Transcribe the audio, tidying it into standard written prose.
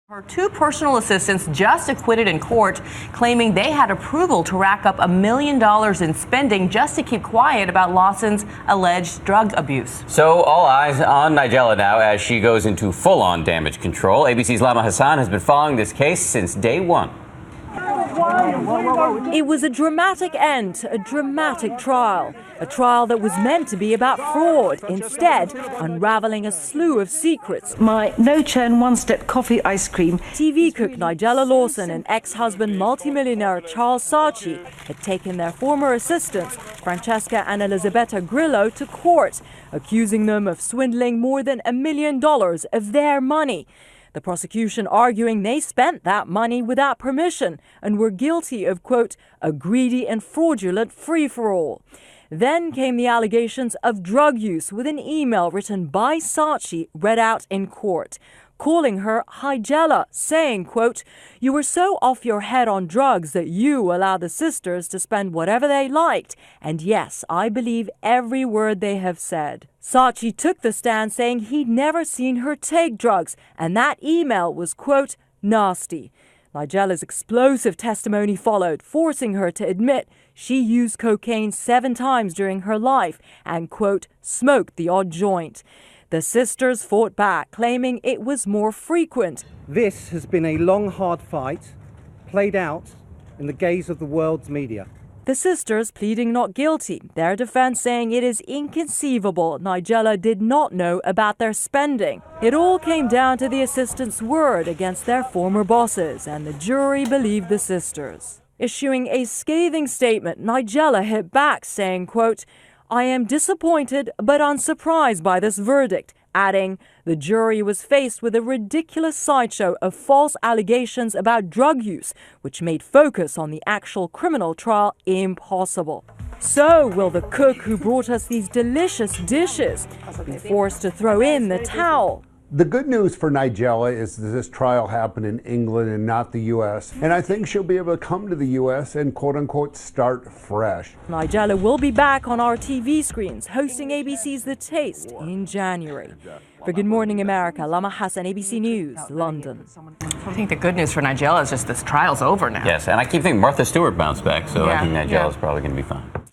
Her two personal assistants just acquitted in court, claiming they had approval to rack up $1 million in spending just to keep quiet about Lawsons' alleged drug abuse. So all eyes on Nigella now as she goes into full-on damage control. ABC's Lama Hassan has been following this case since day one. It was a dramatic end to a dramatic trial. A trial that was meant to be about fraud, instead unraveling a slew of secrets. My no-churn one-step coffee ice cream. TV cook Nigella Lawson and ex-husband multimillionaire Charles Saatchi had taken their former assistants, Francesca and Elisabetta Grillo, to court, accusing them of swindling more than $1 million of their money. The prosecution arguing they spent that money without permission and were guilty of, quote, a greedy and fraudulent free-for-all. Then came the allegations of drug use with an email written by Saatchi read out in court, calling her Nigella, saying, quote, you were so off your head on drugs that you allowed the sisters to spend whatever they liked. And yes, I believe every word they have said. Saatchi took the stand saying he'd never seen her take drugs, and that email was, quote, nasty. Nigella's explosive testimony followed, forcing her to admit she used cocaine 7 times during her life and, quote, smoked the odd joint. The sisters fought back, claiming it was more frequent. This has been a long, hard fight, played out in the gaze of the world's media. The sisters pleading not guilty, their defense saying it is inconceivable Nigella did not know about their spending. It all came down to the assistants' word against their former bosses, and the jury believed the sisters. Issuing a scathing statement, Nigella hit back, saying, quote, I am disappointed but unsurprised by this verdict, adding, the jury was faced with a ridiculous sideshow of false allegations about drug use, which made focus on the actual criminal trial impossible. So will the cook who brought us these delicious dishes be forced to throw in the towel? The good news for Nigella is that this trial happened in England and not the U.S. And I think she'll be able to come to the U.S. and quote-unquote start fresh. Nigella will be back on our TV screens hosting ABC's The Taste in January. For Good Morning America, Lama Hassan, ABC News, London. I think the good news for Nigella is just this trial's over now. Yes, and I keep thinking Martha Stewart bounced back, so I think Nigella's yeah. probably going to be fine.